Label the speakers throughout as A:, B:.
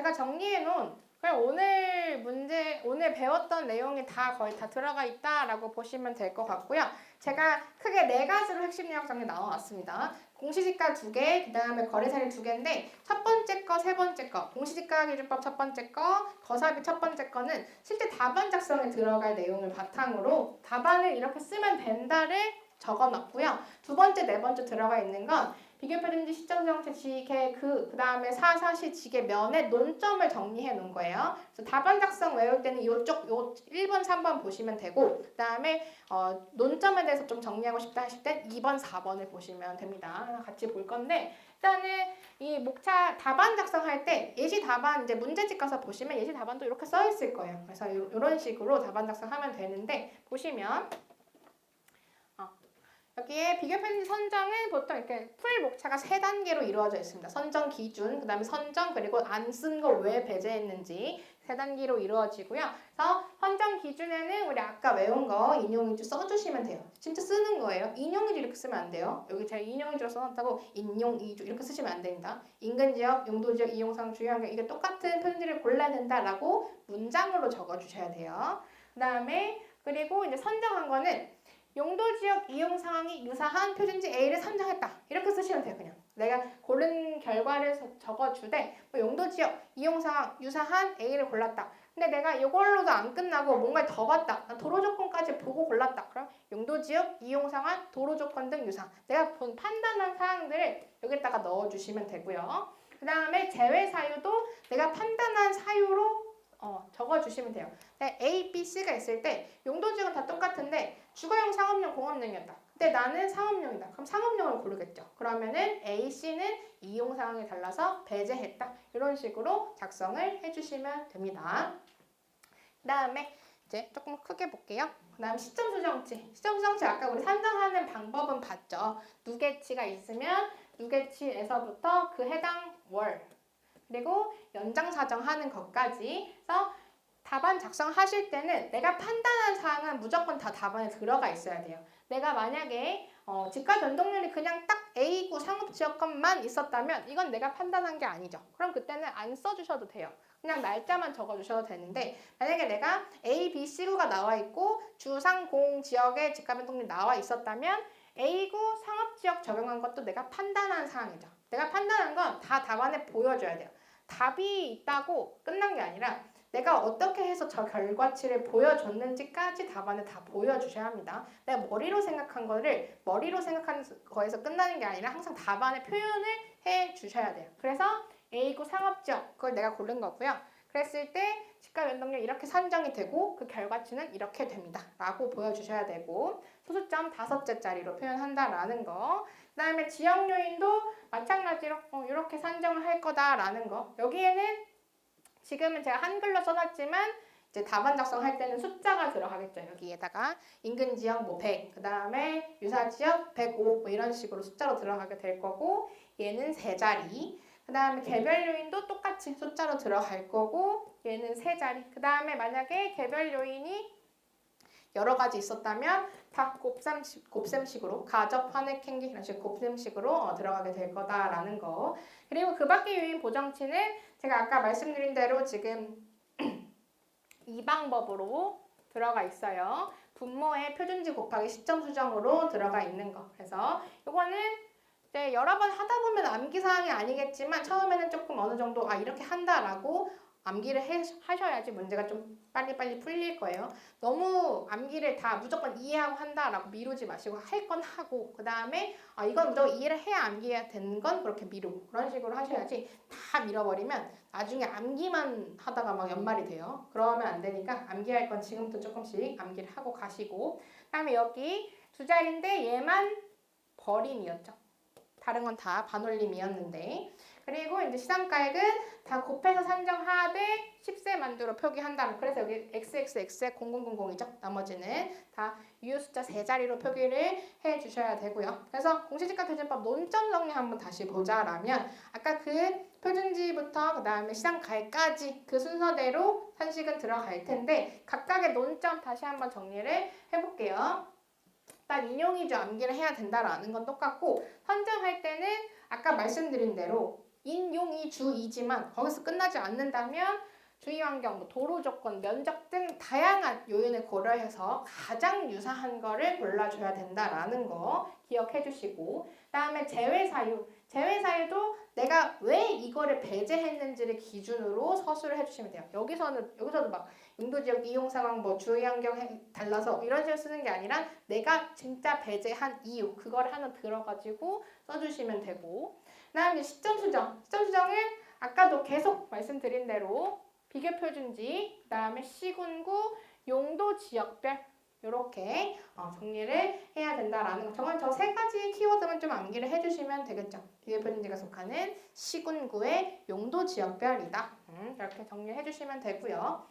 A: 제가 정리해 놓은 그냥 오늘 배웠던 내용이 거의 다 들어가 있다라고 보시면 될 것 같고요. 제가 크게 4가지로 핵심 내용 정리 나와왔습니다. 공시지가 2개, 그 다음에 거래사례 2개인데 첫 번째 거, 세 번째 거, 공시지가 기준법 첫 번째 거, 거사비 첫 번째 거는 실제 답안 작성에 들어갈 내용을 바탕으로 답안을 이렇게 쓰면 된다를 적어놨고요. 두 번째, 네 번째 들어가 있는 건 비교표준지 시점정체 지계 그 다음에 사사시 지계 면의 논점을 정리해 놓은 거예요. 그래서 답안 작성 외울 때는 요 1번, 3번 보시면 되고 그 다음에 논점에 대해서 좀 정리하고 싶다 하실 땐 2번, 4번을 보시면 됩니다. 같이 볼 건데 일단은 이 목차 답안 작성할 때 예시 답안 이제 문제집 가서 보시면 예시 답안도 이렇게 써 있을 거예요. 그래서 이런 식으로 답안 작성하면 되는데 보시면 여기에 비교표준지 선정은 보통 이렇게 풀 목차가 3단계로 이루어져 있습니다. 선정 기준, 그 다음에 선정, 그리고 안 쓴 거 왜 배제했는지 3단계로 이루어지고요. 그래서 선정 기준에는 우리 아까 외운 거 인용위주 써주시면 돼요. 진짜 쓰는 거예요. 인용위주 이렇게 쓰면 안 돼요. 여기 제가 인용위주로 써놨다고 인용위주 이렇게 쓰시면 안 됩니다. 인근지역, 용도지역, 이용상, 주요한 게 이게 똑같은 표준지를 골라야 된다라고 문장으로 적어주셔야 돼요. 그 다음에 그리고 이제 선정한 거는 용도지역 이용 상황이 유사한 표준지 A를 선정했다. 이렇게 쓰시면 돼요. 그냥 내가 고른 결과를 적어주되 용도지역 이용 상황 유사한 A를 골랐다. 근데 내가 이걸로도 안 끝나고 뭔가를 더 봤다. 도로조건까지 보고 골랐다. 그럼 용도지역 이용 상황 도로조건 등 유사. 내가 판단한 사항들을 여기다가 넣어주시면 되고요. 그 다음에 제외 사유도 내가 판단한 사유로 적어주시면 돼요. A, B, C가 있을 때 용도지역은 다 똑같은데 주거용, 상업용, 공업용이었다. 근데 나는 상업용이다. 그럼 상업용을 고르겠죠. 그러면은 A, C는 이용 상황이 달라서 배제했다. 이런 식으로 작성을 해주시면 됩니다. 그 다음에 이제 조금 크게 볼게요. 그 다음 시점 수정치. 시점 수정치 아까 우리 산정하는 방법은 봤죠. 누계치가 있으면 누계치에서부터 그 해당 월 그리고 연장 사정하는 것까지. 그래서 답안 작성하실 때는 내가 판단한 사항은 무조건 다 답안에 들어가 있어야 돼요. 내가 만약에 지가 변동률이 그냥 딱 A구 상업지역권만 있었다면 이건 내가 판단한 게 아니죠. 그럼 그때는 안 써주셔도 돼요. 그냥 날짜만 적어주셔도 되는데 만약에 내가 A, B, C구가 나와 있고 주상공 지역의 지가 변동률이 나와 있었다면 A구 상업지역 적용한 것도 내가 판단한 사항이죠. 내가 판단한 건 다 답안에 보여줘야 돼요. 답이 있다고 끝난 게 아니라 내가 어떻게 해서 저 결과치를 보여줬는지까지 답안에 다 보여주셔야 합니다. 내가 머리로 생각한 거에서 끝나는 게 아니라 항상 답안에 표현을 해주셔야 돼요. 그래서 A구 상업지역 그걸 내가 고른 거고요. 그랬을 때 지가 변동률 이렇게 산정이 되고 그 결과치는 이렇게 됩니다. 라고 보여주셔야 되고 소수점 5자리로 표현한다라는 거. 그 다음에 지역 요인도 마찬가지로 이렇게 산정을 할 거다라는 거. 여기에는 지금은 제가 한글로 써놨지만 이제 답안 작성할 때는 숫자가 들어가겠죠. 여기에다가 인근 지역 100, 그 다음에 유사 지역 105 이런 식으로 숫자로 들어가게 될 거고 얘는 3자리. 그 다음에 개별 요인도 똑같이 숫자로 들어갈 거고 얘는 3자리. 그 다음에 만약에 개별 요인이 여러 가지 있었다면 다 곱셈식으로 가접, 환액, 행기 이런 식으로 곱셈식으로 들어가게 될 거다라는 거. 그리고 그 밖의 요인 보정치는 제가 아까 말씀드린 대로 지금 이 방법으로 들어가 있어요. 분모의 표준지 곱하기 시점 수정으로 들어가 있는 거. 그래서 이거는 이제 여러 번 하다 보면 암기사항이 아니겠지만 처음에는 조금 어느 정도 이렇게 한다라고 암기를 하셔야지 문제가 좀 빨리빨리 풀릴 거예요. 너무 암기를 다 무조건 이해하고 한다라고 미루지 마시고 할 건 하고 그 다음에 이건 무조건 이해를 해야 암기해야 되는 건 그렇게 미루고 그런 식으로 하셔야지 다 밀어버리면 나중에 암기만 하다가 막 연말이 돼요. 그러면 안 되니까 암기할 건 지금부터 조금씩 암기를 하고 가시고 그 다음에 여기 2자리인데 얘만 버림이었죠. 다른 건 다 반올림이었는데 그리고 이제 시상가액은 다 곱해서 산정하되 10세 만두로 표기한다. 그래서 여기 XXX에 0000이죠. 나머지는 다 유효 숫자 3자리로 표기를 해주셔야 되고요. 그래서 공시지가 표준법 논점 정리 한번 다시 보자라면 아까 그 표준지부터 그 다음에 시상가액까지 그 순서대로 산식은 들어갈 텐데 각각의 논점 다시 한번 정리를 해볼게요. 일단 인용위주 암기를 해야 된다라는 건 똑같고 선정할 때는 아까 말씀드린 대로 인용이 주이지만 거기서 끝나지 않는다면 주의환경, 도로 조건, 면적 등 다양한 요인을 고려해서 가장 유사한 거를 골라줘야 된다라는 거 기억해 주시고, 그다음에 제외사유. 제외사유도 내가 왜 이거를 배제했는지를 기준으로 서술을 해주시면 돼요. 여기서도 막 용도지역 이용상황, 주의환경 달라서 이런 식으로 쓰는 게 아니라 내가 진짜 배제한 이유, 그걸 하나 들어가지고 써주시면 되고, 그다음에 시점 수정. 시점 수정은 아까도 계속 말씀드린 대로 비교 표준지, 그다음에 시군구, 용도 지역별 이렇게 정리를 해야 된다라는 거. 정말 저 세 가지 키워드만 좀 암기를 해주시면 되겠죠. 비교 표준지가 속하는 시군구의 용도 지역별이다. 이렇게 정리를 해주시면 되고요.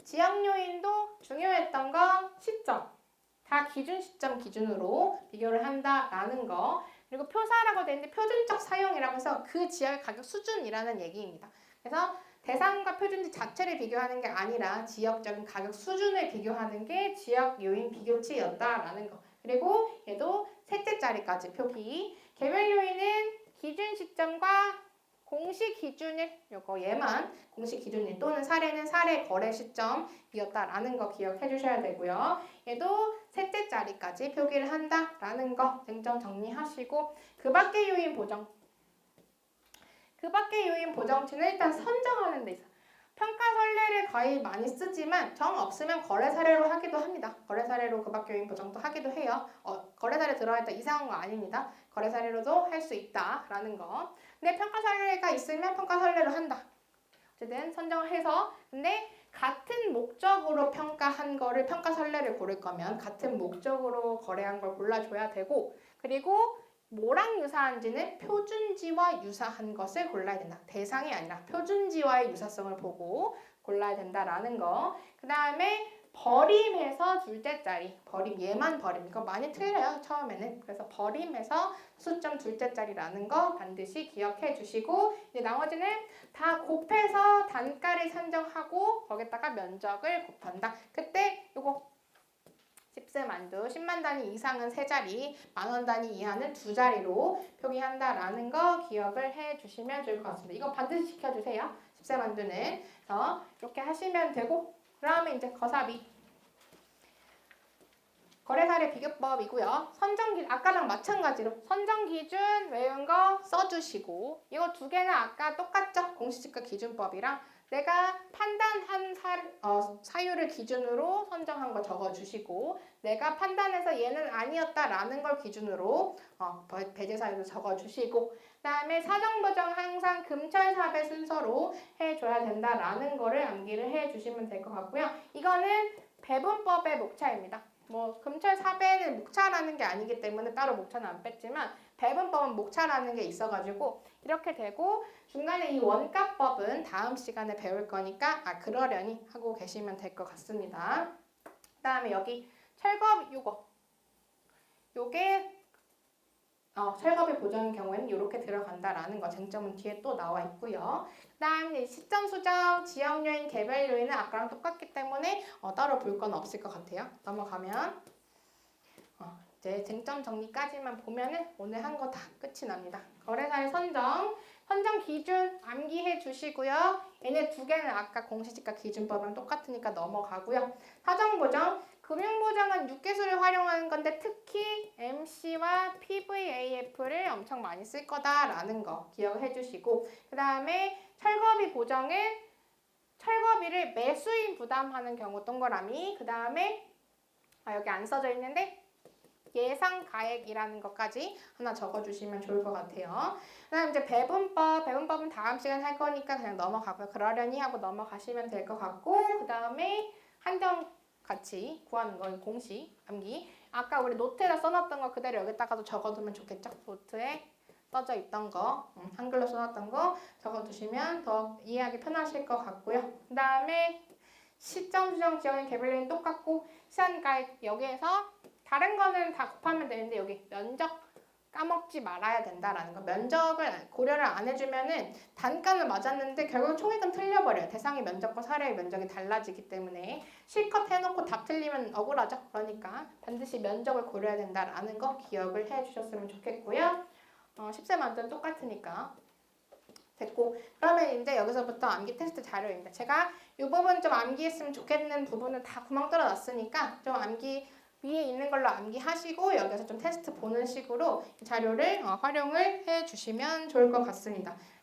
A: 지역 요인도 중요했던 거 시점. 다 기준 시점 기준으로 비교를 한다라는 거. 그리고 표사라고 되어 있는데 표준적 사용이라고 해서 그 지역의 가격 수준이라는 얘기입니다. 그래서 대상과 표준지 자체를 비교하는 게 아니라 지역적인 가격 수준을 비교하는 게 지역 요인 비교치였다라는 거. 그리고 얘도 셋째 자리까지 표기. 개별 요인은 기준 시점과 공시 기준일, 얘만 공시 기준일 또는 사례는 사례 거래 시점이었다라는 거 기억해 주셔야 되고요. 얘도 셋째 자리까지 표기를 한다라는 거 쟁점 정리하시고, 그 밖의 요인 보정. 그 밖의 요인 보정치는 일단 선정하는 데 있어요. 평가 선례를 거의 많이 쓰지만 정 없으면 거래 사례로 하기도 합니다. 거래 사례로 그 밖의 요인 보정도 하기도 해요. 거래 사례 들어가 있다 이상한 거 아닙니다. 거래 사례로도 할 수 있다라는 거. 근데 평가 선례가 있으면 평가 선례로 한다. 어쨌든 선정을 해서, 근데 같은 목적으로 평가한 거를 평가 선례를 고를 거면 같은 목적으로 거래한 걸 골라줘야 되고, 그리고 뭐랑 유사한지는 표준지와 유사한 것을 골라야 된다. 대상이 아니라 표준지와의 유사성을 보고 골라야 된다라는 거. 그 다음에 버림해서 둘째 자리. 얘만 버림. 이거 많이 틀려요, 처음에는. 그래서 버림해서 수점 둘째 자리라는 거 반드시 기억해 주시고, 이제 나머지는 다 곱해서 단가를 산정하고 거기다가 면적을 곱한다. 그때 요거 10세 만두, 10만 단위 이상은 3자리, 10,000원 단위 이하는 2자리로 표기한다라는 거 기억을 해주시면 좋을 것 같습니다. 이거 반드시 지켜주세요. 10세 만두는. 그래서 이렇게 하시면 되고, 그 다음에 이제 거사비. 거래사례 비교법이고요. 아까랑 마찬가지로 선정기준 외운 거 써주시고, 이거 두 개는 아까 똑같죠? 공시지가 기준법이랑 내가 판단한 사유를 기준으로 선정한 거 적어주시고, 내가 판단해서 얘는 아니었다라는 걸 기준으로 배제 사유도 적어주시고, 그 다음에 사정보정 항상 금철사배 순서로 해줘야 된다라는 거를 암기를 해주시면 될 것 같고요. 이거는 배분법의 목차입니다. 금철사배는 목차라는 게 아니기 때문에 따로 목차는 안 뺐지만 배분법은 목차라는 게 있어가지고 이렇게 되고, 중간에 이 원가법은 다음 시간에 배울 거니까 그러려니 하고 계시면 될 것 같습니다. 그 다음에 여기 철거비 요게 철거비 보정의 경우에는 이렇게 들어간다라는 거 쟁점은 뒤에 또 나와 있고요. 그 다음에 시점 수정, 지역 요인, 개별 요인은 아까랑 똑같기 때문에 따로 볼 건 없을 것 같아요. 넘어가면 이제 쟁점 정리까지만 보면은 오늘 한 거 다 끝이 납니다. 거래사의 선정 기준 암기해 주시고요. 얘네 두 개는 아까 공시지가 기준법이랑 똑같으니까 넘어가고요. 사정보정, 금융보정은 육개수를 활용하는 건데 특히 MC와 PVAF를 엄청 많이 쓸 거다라는 거 기억해 주시고, 그 다음에 철거비 보정은 철거비를 매수인 부담하는 경우 동그라미, 그 다음에 여기 안 써져 있는데 예상 가액이라는 것까지 하나 적어주시면 좋을 것 같아요. 그 다음 이제 배분법은 다음 시간에 할 거니까 그냥 넘어가고요. 그러려니 하고 넘어가시면 될 것 같고, 그 다음에 한정 같이 구하는 거 공식 암기. 아까 우리 노트에다 써놨던 거 그대로 여기다가도 적어두면 좋겠죠? 노트에 써져 있던 거, 한글로 써놨던 거 적어두시면 더 이해하기 편하실 것 같고요. 그 다음에 시점 수정 지역의 개별료는 똑같고, 시간가액 여기에서 다른 거는 다 곱하면 되는데 여기 면적 까먹지 말아야 된다라는 거. 면적을 고려를 안 해주면은 단가는 맞았는데 결국 총액은 틀려버려요. 대상의 면적과 사례의 면적이 달라지기 때문에 실컷 해놓고 답 틀리면 억울하죠. 그러니까 반드시 면적을 고려해야 된다라는 거 기억을 해주셨으면 좋겠고요. 10세 만두는 똑같으니까 됐고, 그러면 이제 여기서부터 암기 테스트 자료입니다. 제가 이 부분 좀 암기했으면 좋겠는 부분은 다 구멍 뚫어 놨으니까 좀 암기 위에 있는 걸로 암기하시고 여기서 좀 테스트 보는 식으로 이 자료를 활용을 해 주시면 좋을 것 같습니다.